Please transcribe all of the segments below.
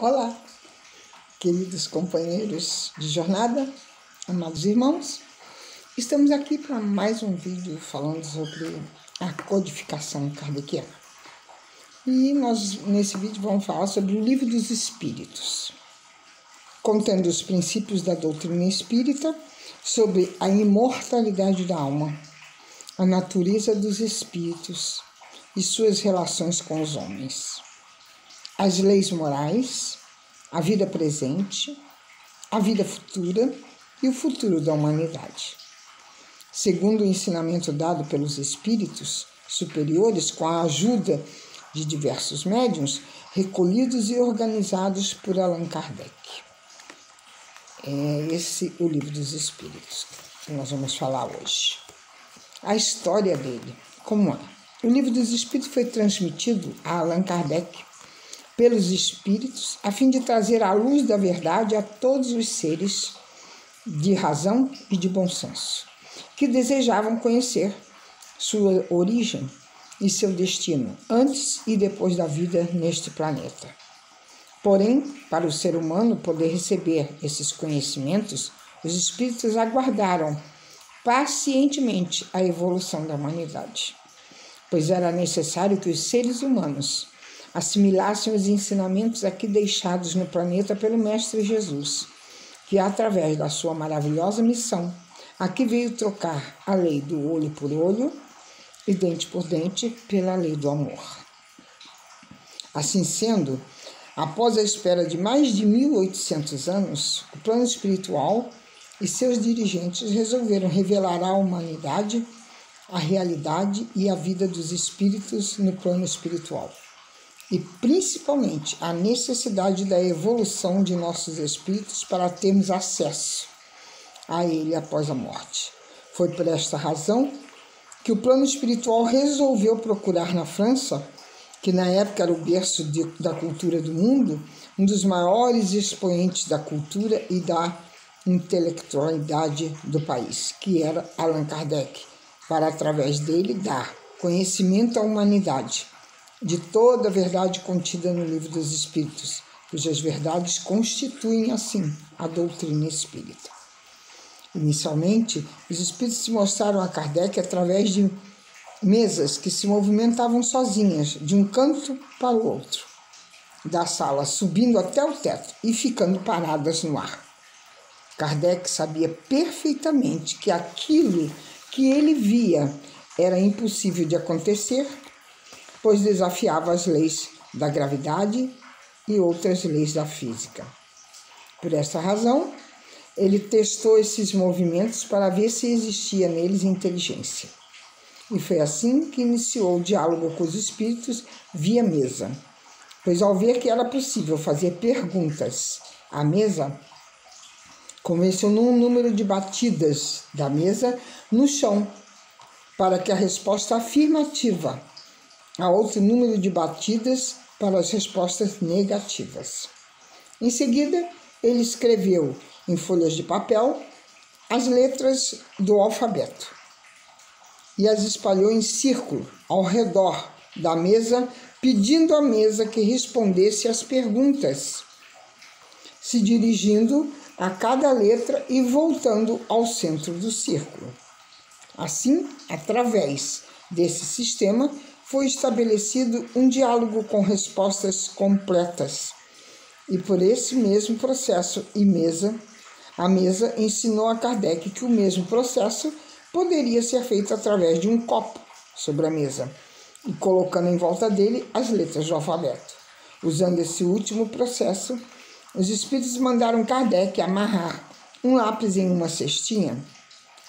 Olá, queridos companheiros de jornada, amados irmãos. Estamos aqui para mais um vídeo falando sobre a codificação kardeciana. E nós, nesse vídeo, vamos falar sobre o Livro dos Espíritos, contendo os princípios da doutrina espírita sobre a imortalidade da alma, a natureza dos espíritos e suas relações com os homens, as leis morais, a vida presente, a vida futura e o futuro da humanidade. Segundo o ensinamento dado pelos espíritos superiores com a ajuda de diversos médiuns, recolhidos e organizados por Allan Kardec. É esse o Livro dos Espíritos que nós vamos falar hoje. A história dele, como é? O Livro dos Espíritos foi transmitido a Allan Kardec pelos espíritos, a fim de trazer a luz da verdade a todos os seres de razão e de bom senso, que desejavam conhecer sua origem e seu destino, antes e depois da vida neste planeta. Porém, para o ser humano poder receber esses conhecimentos, os espíritos aguardaram pacientemente a evolução da humanidade, pois era necessário que os seres humanos assimilassem os ensinamentos aqui deixados no planeta pelo Mestre Jesus, que através da sua maravilhosa missão, aqui veio trocar a lei do olho por olho e dente por dente pela lei do amor. Assim sendo, após a espera de mais de 1800 anos, o plano espiritual e seus dirigentes resolveram revelar à humanidade a realidade e a vida dos espíritos no plano espiritual, e principalmente a necessidade da evolução de nossos espíritos para termos acesso a ele após a morte. Foi por esta razão que o plano espiritual resolveu procurar na França, que na época era o berço da cultura do mundo, um dos maiores expoentes da cultura e da intelectualidade do país, que era Allan Kardec, para através dele dar conhecimento à humanidade de toda a verdade contida no Livro dos Espíritos, cujas verdades constituem, assim, a doutrina espírita. Inicialmente, os espíritos se mostraram a Kardec através de mesas que se movimentavam sozinhas, de um canto para o outro da sala, subindo até o teto e ficando paradas no ar. Kardec sabia perfeitamente que aquilo que ele via era impossível de acontecer, pois desafiava as leis da gravidade e outras leis da física. Por essa razão, ele testou esses movimentos para ver se existia neles inteligência. E foi assim que iniciou o diálogo com os espíritos via mesa, pois ao ver que era possível fazer perguntas à mesa, convencionou um número de batidas da mesa no chão, para que a resposta afirmativa a outro número de batidas para as respostas negativas. Em seguida, ele escreveu em folhas de papel as letras do alfabeto e as espalhou em círculo ao redor da mesa, pedindo à mesa que respondesse às perguntas, se dirigindo a cada letra e voltando ao centro do círculo. Assim, através desse sistema, foi estabelecido um diálogo com respostas completas. E por esse mesmo processo a mesa ensinou a Kardec que o mesmo processo poderia ser feito através de um copo sobre a mesa e colocando em volta dele as letras do alfabeto. Usando esse último processo, os espíritos mandaram Kardec amarrar um lápis em uma cestinha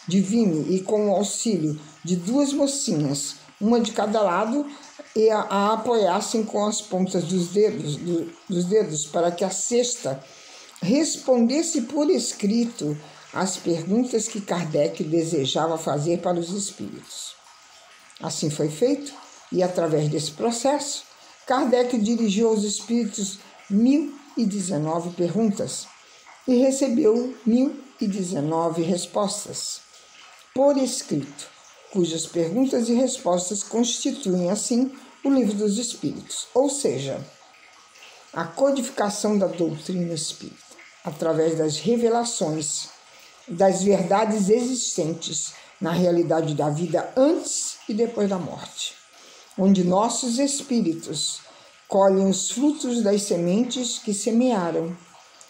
de vinho e, com o auxílio de duas mocinhas, uma de cada lado, e a apoiassem com as pontas dos dedos para que a cesta respondesse por escrito as perguntas que Kardec desejava fazer para os espíritos. Assim foi feito, e através desse processo, Kardec dirigiu aos espíritos 1019 perguntas e recebeu 1019 respostas por escrito, cujas perguntas e respostas constituem, assim, o Livro dos Espíritos. Ou seja, a codificação da doutrina espírita, através das revelações das verdades existentes na realidade da vida antes e depois da morte, onde nossos espíritos colhem os frutos das sementes que semearam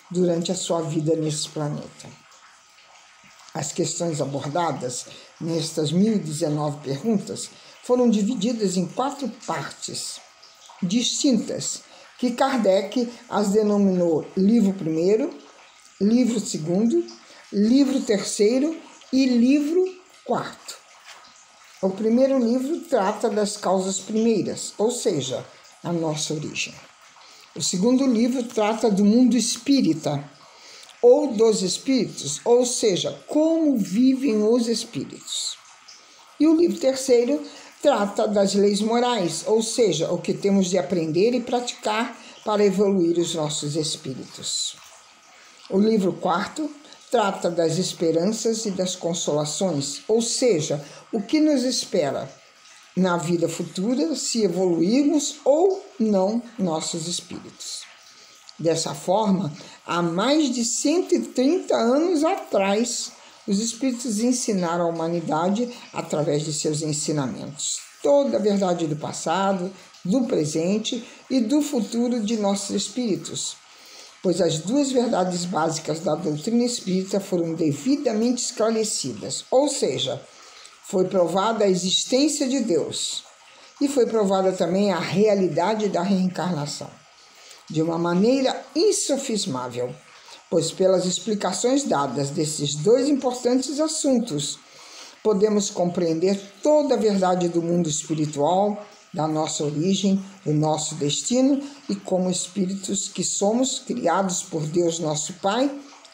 durante a sua vida nesse planeta. As questões abordadas nestas 1019 perguntas foram divididas em 4 partes distintas, que Kardec as denominou livro 1º, livro 2º, livro 3º e livro 4º. O primeiro livro trata das causas primeiras, ou seja, a nossa origem. O segundo livro trata do mundo espírita, ou dos espíritos, ou seja, como vivem os espíritos. E o livro 3º trata das leis morais, ou seja, o que temos de aprender e praticar para evoluir os nossos espíritos. O livro 4º trata das esperanças e das consolações, ou seja, o que nos espera na vida futura se evoluirmos ou não nossos espíritos. Dessa forma, há mais de 130 anos atrás, os espíritos ensinaram à humanidade, através de seus ensinamentos, toda a verdade do passado, do presente e do futuro de nossos espíritos, pois as 2 verdades básicas da doutrina espírita foram devidamente esclarecidas, ou seja, foi provada a existência de Deus e foi provada também a realidade da reencarnação, de uma maneira insofismável, pois pelas explicações dadas desses 2 importantes assuntos, podemos compreender toda a verdade do mundo espiritual, da nossa origem, do nosso destino e como espíritos que somos criados por Deus nosso Pai,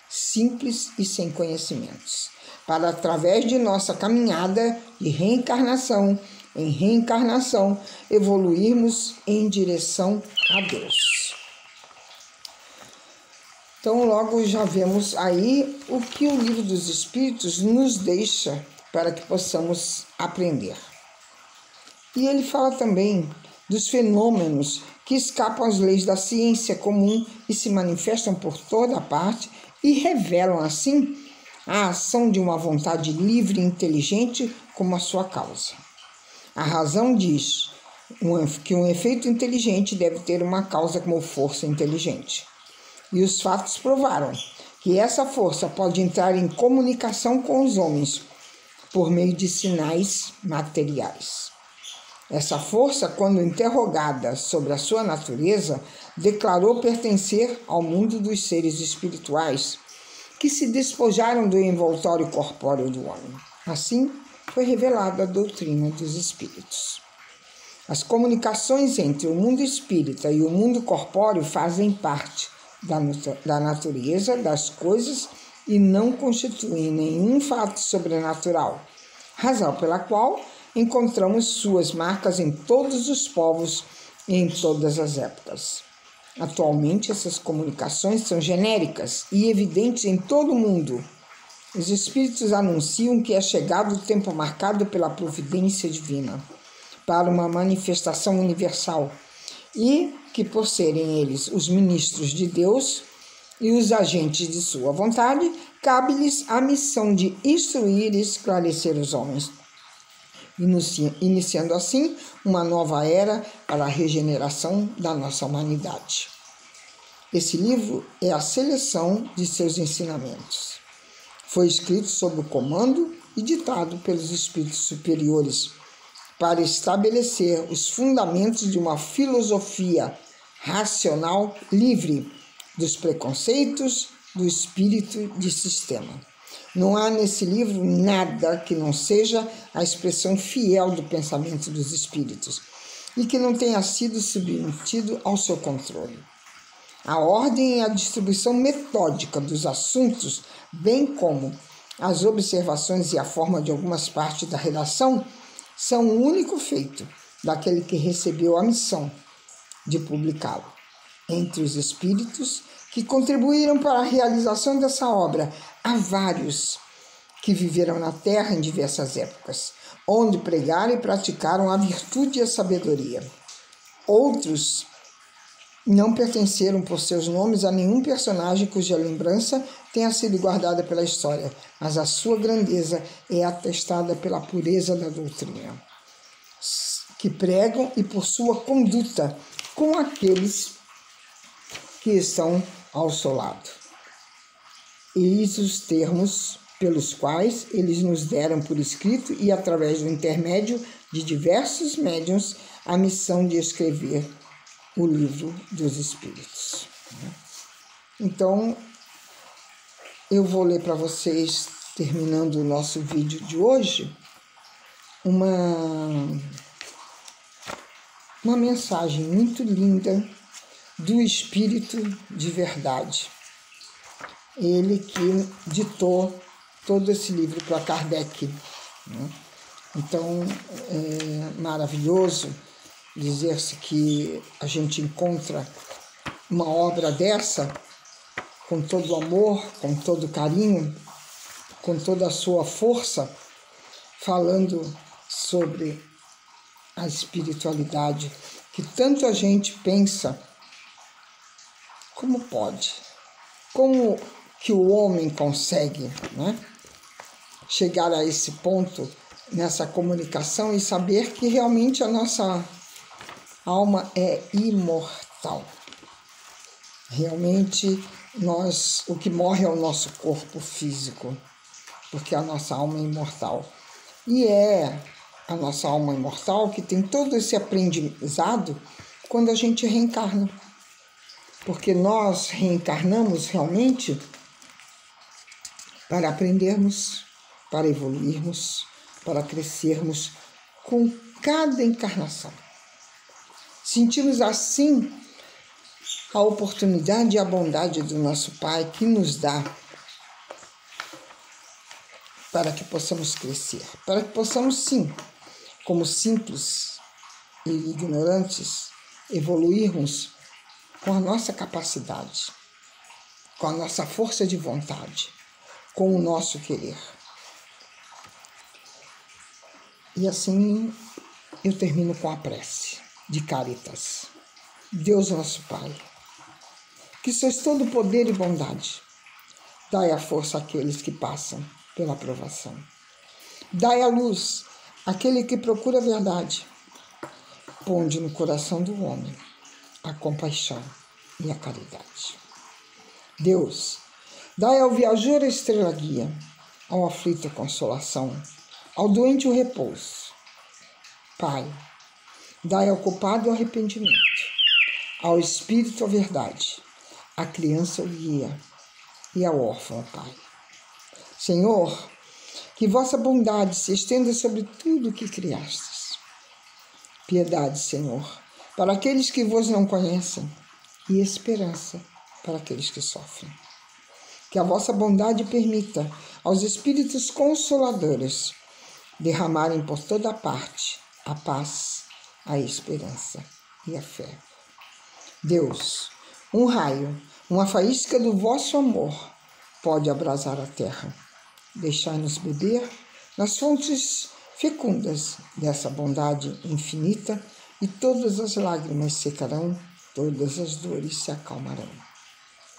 simples e sem conhecimentos, para através de nossa caminhada de reencarnação em reencarnação, evoluirmos em direção a Deus. Então, logo já vemos aí o que o Livro dos Espíritos nos deixa para que possamos aprender. E ele fala também dos fenômenos que escapam às leis da ciência comum e se manifestam por toda parte e revelam, assim, a ação de uma vontade livre e inteligente como a sua causa. A razão diz que um efeito inteligente deve ter uma causa como força inteligente. E os fatos provaram que essa força pode entrar em comunicação com os homens por meio de sinais materiais. Essa força, quando interrogada sobre a sua natureza, declarou pertencer ao mundo dos seres espirituais, que se despojaram do envoltório corpóreo do homem. Assim, foi revelada a doutrina dos espíritos. As comunicações entre o mundo espírita e o mundo corpóreo fazem parte da natureza das coisas e não constituem nenhum fato sobrenatural, razão pela qual encontramos suas marcas em todos os povos e em todas as épocas. Atualmente, essas comunicações são genéricas e evidentes em todo o mundo. Os espíritos anunciam que é chegado o tempo marcado pela providência divina para uma manifestação universal e que, por serem eles os ministros de Deus e os agentes de sua vontade, cabe-lhes a missão de instruir e esclarecer os homens, iniciando assim uma nova era para a regeneração da nossa humanidade. Esse livro é a seleção de seus ensinamentos. Foi escrito sob o comando e ditado pelos espíritos superiores para estabelecer os fundamentos de uma filosofia racional livre dos preconceitos do espírito de sistema. Não há nesse livro nada que não seja a expressão fiel do pensamento dos espíritos e que não tenha sido submetido ao seu controle. A ordem e a distribuição metódica dos assuntos, bem como as observações e a forma de algumas partes da redação, são o único feito daquele que recebeu a missão de publicá-lo. Entre os espíritos que contribuíram para a realização dessa obra, há vários que viveram na Terra em diversas épocas, onde pregaram e praticaram a virtude e a sabedoria. Outros não pertenceram por seus nomes a nenhum personagem cuja lembrança tenha sido guardada pela história, mas a sua grandeza é atestada pela pureza da doutrina que pregam e por sua conduta com aqueles que estão ao seu lado. Eis os termos pelos quais eles nos deram por escrito e através do intermédio de diversos médiuns a missão de escrever o livro dos Espíritos. Então, eu vou ler para vocês, terminando o nosso vídeo de hoje, uma mensagem muito linda do Espírito de Verdade. Ele que ditou todo esse livro para Kardec, né? Então, é maravilhoso dizer-se que a gente encontra uma obra dessa com todo o amor, com todo o carinho, com toda a sua força, falando sobre a espiritualidade que tanto a gente pensa. Como pode? Como que o homem consegue, né, chegar a esse ponto nessa comunicação e saber que realmente a nossa alma é imortal? Realmente o que morre é o nosso corpo físico, porque a nossa alma é imortal. E é a nossa alma imortal que tem todo esse aprendizado quando a gente reencarna. Porque nós reencarnamos realmente para aprendermos, para evoluirmos, para crescermos com cada encarnação. Sentimos assim a oportunidade e a bondade do nosso Pai que nos dá para que possamos crescer, para que possamos, sim, como simples e ignorantes, evoluirmos com a nossa capacidade, com a nossa força de vontade, com o nosso querer. E assim eu termino com a prece de Caritas. Deus nosso Pai, que sois todo poder e bondade, dai a força àqueles que passam pela provação. Dai a luz àquele que procura a verdade. Ponde no coração do homem a compaixão e a caridade. Deus, dai ao viajor a estrela guia, ao aflito a consolação, ao doente o repouso. Pai, dai ao culpado o arrependimento, ao espírito a verdade, à criança o guia e ao órfão o Pai. Senhor, que vossa bondade se estenda sobre tudo o que criastes. Piedade, Senhor, para aqueles que vos não conhecem, e esperança para aqueles que sofrem. Que a vossa bondade permita aos espíritos consoladores derramarem por toda parte a paz, a esperança e a fé. Deus, um raio, uma faísca do vosso amor pode abrasar a terra. Deixai-nos beber nas fontes fecundas dessa bondade infinita e todas as lágrimas secarão, todas as dores se acalmarão.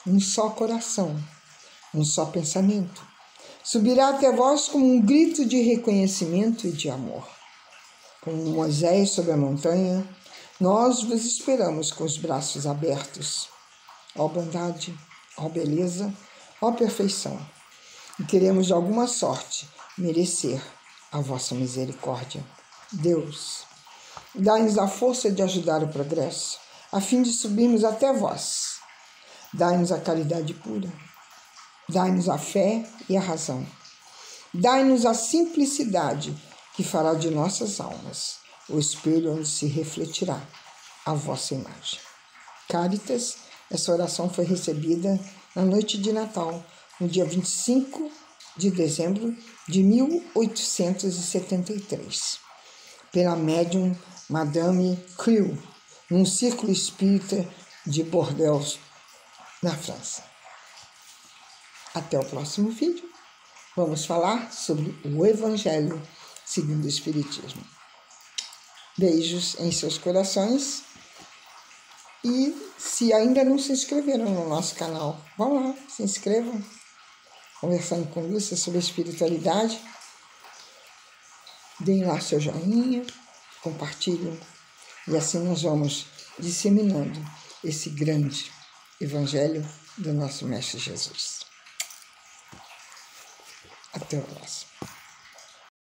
Um só coração, um só pensamento, subirá até vós como um grito de reconhecimento e de amor. Como Moisés sobre a montanha, nós vos esperamos com os braços abertos. Ó bondade, ó beleza, ó perfeição, e queremos de alguma sorte merecer a vossa misericórdia. Deus, dai-nos a força de ajudar o progresso, a fim de subirmos até vós. Dai-nos a caridade pura, dai-nos a fé e a razão. Dai-nos a simplicidade que fará de nossas almas o espelho onde se refletirá a vossa imagem. Caritas, essa oração foi recebida na noite de Natal, no dia 25 de dezembro de 1873, pela médium Madame Creux, num círculo espírita de Bordeaux, na França. Até o próximo vídeo. Vamos falar sobre o Evangelho segundo o Espiritismo. Beijos em seus corações E se ainda não se inscreveram no nosso canal, vão lá, se inscrevam. Conversando com Lúcia sobre espiritualidade. Deem lá seu joinha, compartilhem. E assim nós vamos disseminando esse grande evangelho do nosso Mestre Jesus. Até o próximo.